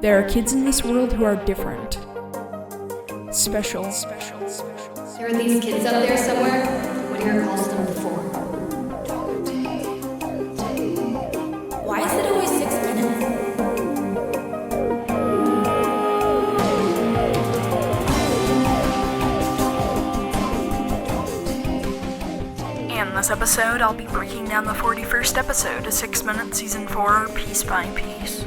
There are kids in this world who are different. Special. There are these kids out there somewhere. Whittier calls them the Four. Why is it always 6 minutes? In this episode, I'll be breaking down the 41st episode of 6 Minutes Season 4, piece by piece.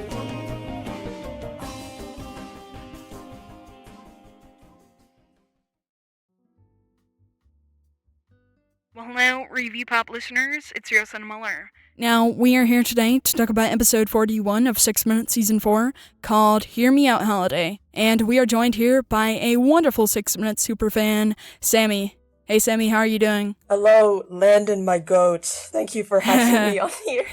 Well, hello, Review Pop listeners, it's your Landon Mueller. Now, we are here today to talk about episode 41 of 6 Minutes Season 4, called Hear Me Out Holiday, and we are joined here by a wonderful 6 Minutes superfan, Sammy. Hey, Sammy, how are you doing? Hello, Landon, my goat. Thank you for having me on here.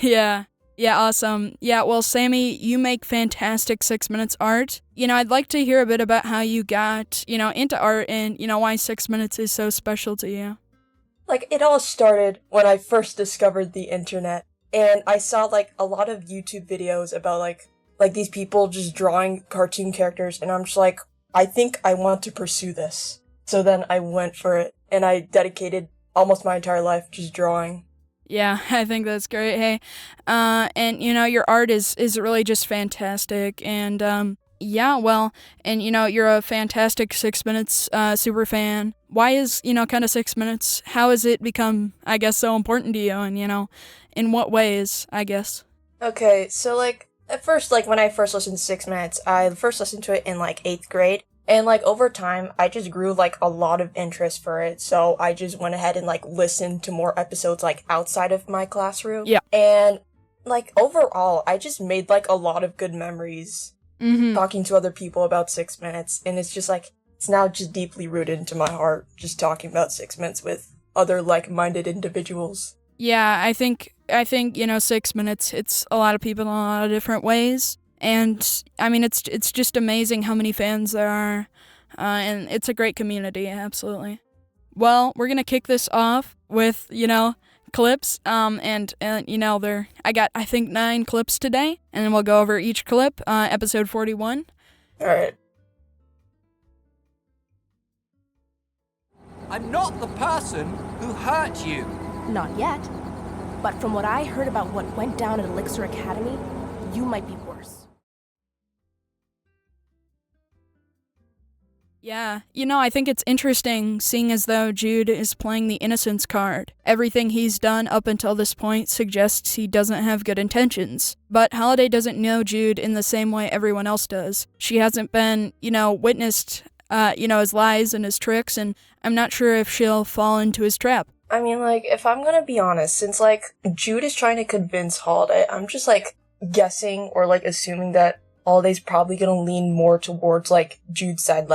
Yeah, awesome. Yeah, well, Sammy, you make fantastic 6 Minutes art. I'd like to hear a bit about how you got, into art and, why 6 Minutes is so special to you. It all started when I first discovered the internet, and I saw, a lot of YouTube videos about, like these people just drawing cartoon characters, and I'm just like, I think I want to pursue this. So then I went for it, and I dedicated almost my entire life just drawing. Yeah, I think that's great. Hey, and your art is really just fantastic, and you're a fantastic 6 Minutes super fan. Why is kind of 6 Minutes? How has it become, I guess, so important to you? And in what ways, I guess? Okay, so at first, when I first listened to 6 Minutes, I first listened to it in 8th grade. And, over time, I just grew, a lot of interest for it, so I just went ahead and, listened to more episodes, outside of my classroom. Yeah. And, overall, I just made, a lot of good memories talking to other people about 6 Minutes, and it's just, it's now just deeply rooted into my heart, just talking about 6 Minutes with other like-minded individuals. Yeah, I think 6 Minutes hits a lot of people in a lot of different ways. And, I mean, it's just amazing how many fans there are, and it's a great community, absolutely. Well, we're gonna kick this off with, clips, I got, I think, 9 clips today, and then we'll go over each clip, episode 41. Alright. I'm not the person who hurt you. Not yet. But from what I heard about what went down at Elixir Academy, you might be worse. Yeah, I think it's interesting, seeing as though Jude is playing the innocence card. Everything he's done up until this point suggests he doesn't have good intentions. But Holiday doesn't know Jude in the same way everyone else does. She hasn't been, witnessed, his lies and his tricks, and I'm not sure if she'll fall into his trap. I mean, if I'm gonna be honest, since, Jude is trying to convince Holiday, I'm just, guessing or, assuming that Holiday's probably gonna lean more towards, Jude's side,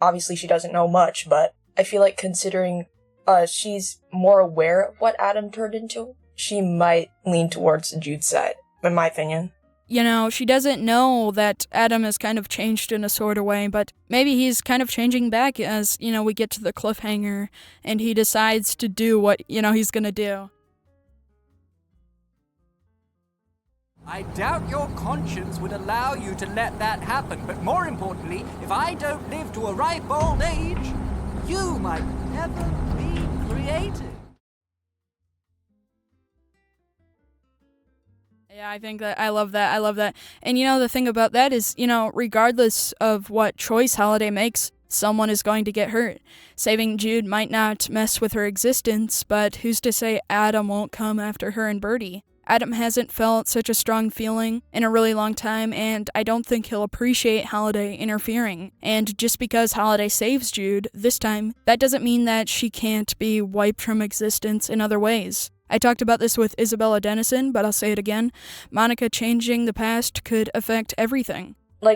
obviously she doesn't know much, but I feel considering she's more aware of what Adam turned into, she might lean towards Jude's side, in my opinion. She doesn't know that Adam has kind of changed in a sort of way, but maybe he's kind of changing back as, we get to the cliffhanger, and he decides to do what, he's gonna do. I doubt your conscience would allow you to let that happen, but more importantly, if I don't live to a ripe old age, you might never be created. Yeah, I think that I love that. And the thing about that is, regardless of what choice Holiday makes, someone is going to get hurt. Saving Jude might not mess with her existence, but who's to say Adam won't come after her and Birdie? Adam hasn't felt such a strong feeling in a really long time, and I don't think he'll appreciate Holiday interfering. And just because Holiday saves Jude this time, that doesn't mean that she can't be wiped from existence in other ways. I talked about this with Isabella Dennison, but I'll say it again. Monica changing the past could affect everything.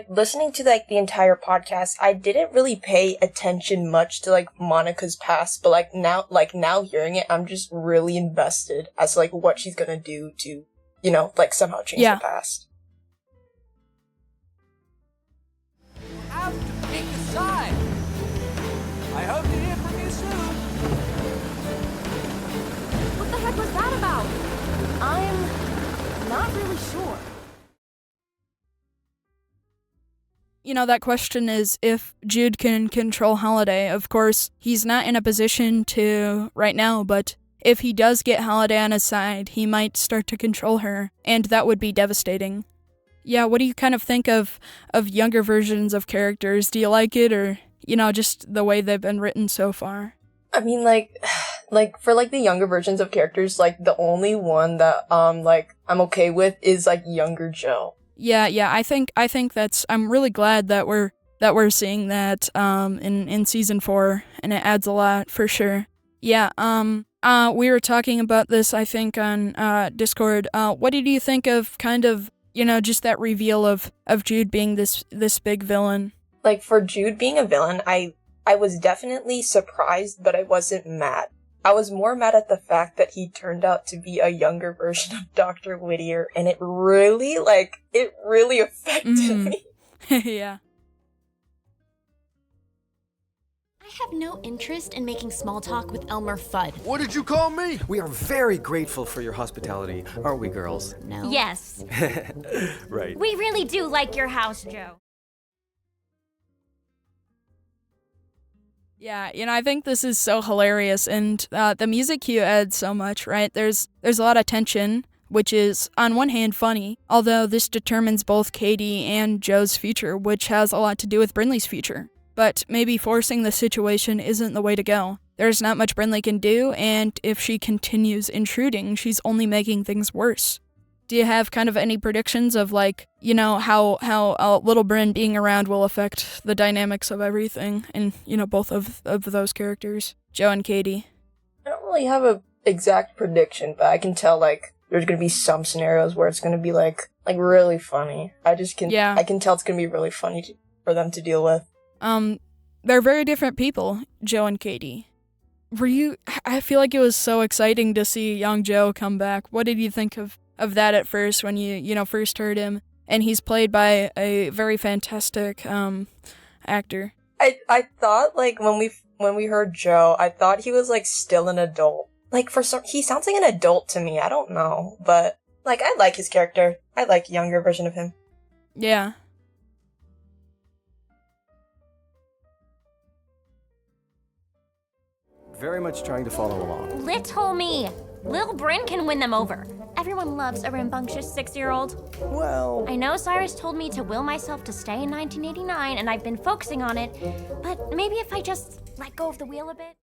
Listening to, the entire podcast, I didn't really pay attention much to, Monica's past, but, now hearing it, I'm just really invested as to, what she's gonna do to, somehow change the past. You have to pick a side. I hope to hear from you soon. What the heck was that about? I'm not really sure. that question is if Jude can control Holiday. Of course, he's not in a position to right now, but if he does get Holiday on his side, he might start to control her, and that would be devastating. Yeah, what do you kind of think of younger versions of characters? Do you like it, or, just the way they've been written so far? I mean, for, the younger versions of characters, the only one that, I'm okay with is, younger Joe. Yeah, I think I'm really glad that we're seeing that, in season 4, and it adds a lot, for sure. Yeah, we were talking about this, I think, on, Discord. What did you think of kind of, just that reveal of Jude being this big villain? For Jude being a villain, I was definitely surprised, but I wasn't mad. I was more mad at the fact that he turned out to be a younger version of Dr. Whittier, and it really affected me. Yeah. I have no interest in making small talk with Elmer Fudd. What did you call me? We are very grateful for your hospitality, aren't we, girls? No. Yes. Right. We really do like your house, Joe. Yeah, I think this is so hilarious, and the music cue adds so much, right? There's a lot of tension, which is, on one hand, funny, although this determines both Kady and Joe's future, which has a lot to do with Brynleigh's future. But maybe forcing the situation isn't the way to go. There's not much Brynleigh can do, and if she continues intruding, she's only making things worse. Do you have kind of any predictions of, how little Bryn being around will affect the dynamics of everything, and, both of those characters, Joe and Kady? I don't really have a exact prediction, but I can tell, there's gonna be some scenarios where it's gonna be, really funny. I can tell it's gonna be really funny for them to deal with. They're very different people, Joe and Kady. I feel like it was so exciting to see young Joe come back. What did you think of that at first when you first heard him? And he's played by a very fantastic, actor. I thought, when we heard Joe, I thought he was, still an adult. He sounds like an adult to me, I don't know, but, I like his character. I like a younger version of him. Yeah. Very much trying to follow along. Little me. Lil Bryn can win them over. Everyone loves a rambunctious 6-year-old. Well... I know Cyrus told me to will myself to stay in 1989, and I've been focusing on it, but maybe if I just let go of the wheel a bit?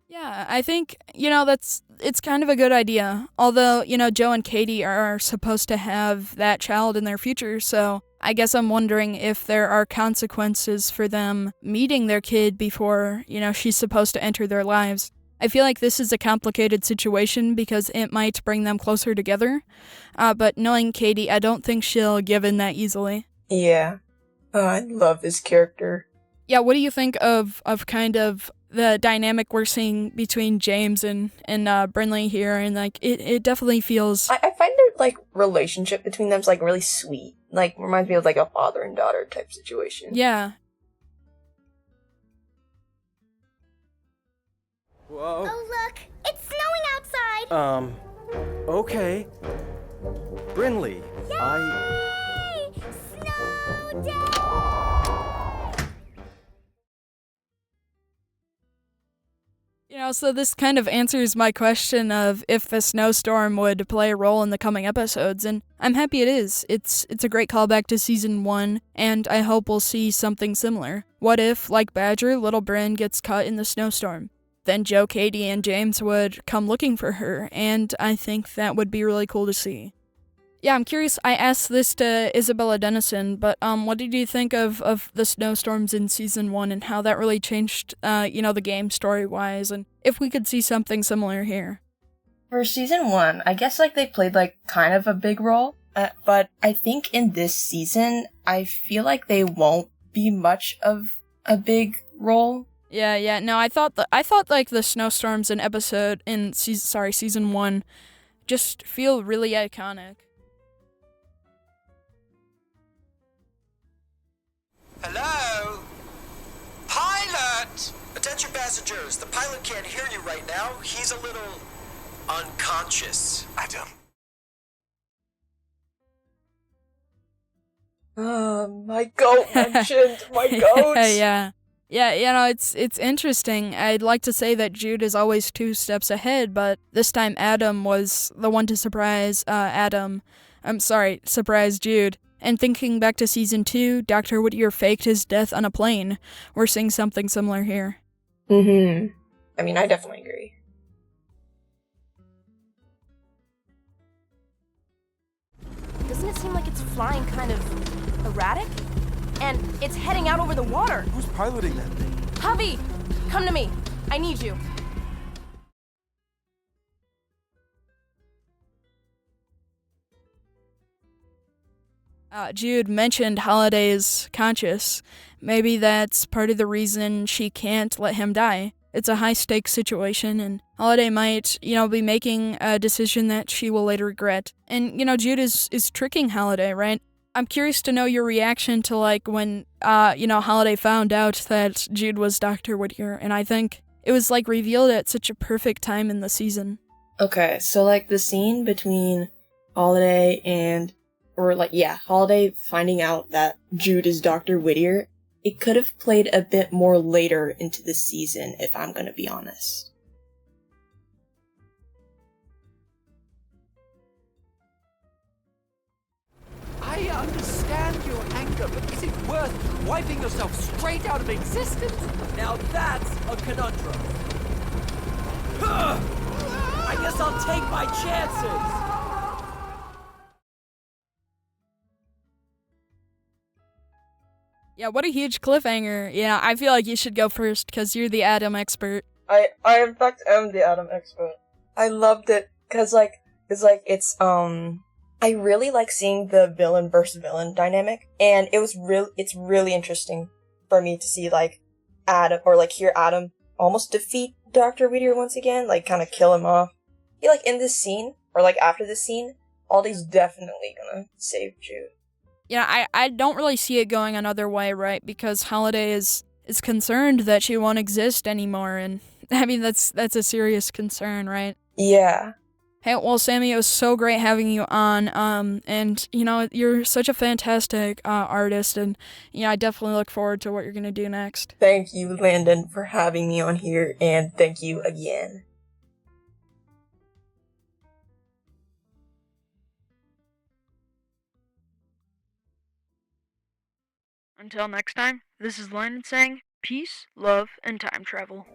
Yeah, I think, it's kind of a good idea. Although, Joe and Kady are supposed to have that child in their future, so I guess I'm wondering if there are consequences for them meeting their kid before, she's supposed to enter their lives. I feel like this is a complicated situation because it might bring them closer together, but knowing Kady, I don't think she'll give in that easily. Yeah. Oh, I love this character. Yeah, what do you think of kind of the dynamic we're seeing between James and Brynleigh here, and it definitely feels... I find their relationship between them's really sweet. Reminds me of a father and daughter type situation. Yeah. Whoa. Oh, look! It's snowing outside! Okay. Brynleigh, Yay! Snow day! So this kind of answers my question of if the snowstorm would play a role in the coming episodes, and I'm happy it is. It's a great callback to season 1, and I hope we'll see something similar. What if, like Badger, little Bryn gets caught in the snowstorm? Then Joe, Kady, and James would come looking for her, and I think that would be really cool to see. Yeah, I'm curious, I asked this to Isabella Dennison, but what did you think of the snowstorms in Season 1 and how that really changed, the game story-wise, and if we could see something similar here? For Season 1, I guess, they played, kind of a big role, but I think in this season, I feel like they won't be much of a big role. Yeah, no, I thought the snowstorms in Season 1 just feel really iconic. Hello? Pilot! Attention passengers, the pilot can't hear you right now. He's a little unconscious. Adam. My goat mentioned. My goat. Yeah. Yeah, you know, it's interesting. I'd like to say that Jude is always 2 steps ahead, but this time Adam was the one to surprise surprise Jude. And thinking back to season 2, Dr. Whittier faked his death on a plane. We're seeing something similar here. I mean, I definitely agree. Doesn't it seem like it's flying kind of erratic? And it's heading out over the water. Who's piloting that thing? Javi, come to me. I need you. Jude mentioned Holiday's conscious. Maybe that's part of the reason she can't let him die. It's a high-stakes situation, and Holiday might, be making a decision that she will later regret. And, Jude is tricking Holiday, right? I'm curious to know your reaction to, when, Holiday found out that Jude was Dr. Whittier, and I think it was, revealed at such a perfect time in the season. Okay, so, the scene between Holiday and, Holiday finding out that Jude is Dr. Whittier, it could have played a bit more later into the season, if I'm gonna be honest. I understand your anger, but is it worth wiping yourself straight out of existence? Now that's a conundrum. I guess I'll take my chances. Yeah, what a huge cliffhanger. Yeah, I feel like you should go first, because you're the Adam expert. I in fact am the Adam expert. I loved it, cause it's I really like seeing the villain versus villain dynamic, and it's really interesting for me to see, Adam, or, hear Adam almost defeat Dr. Whittier once again, kind of kill him off. He, in this scene, or, after this scene, Aldi's definitely gonna save Jude. Yeah, I don't really see it going another way, right? Because Holiday is concerned that she won't exist anymore, and I mean that's a serious concern, right? Yeah. Hey, well, Sammy, it was so great having you on, and you're such a fantastic artist, and I definitely look forward to what you're gonna do next. Thank you, Landon, for having me on here, and thank you again. Until next time, this is Landon saying peace, love, and time travel.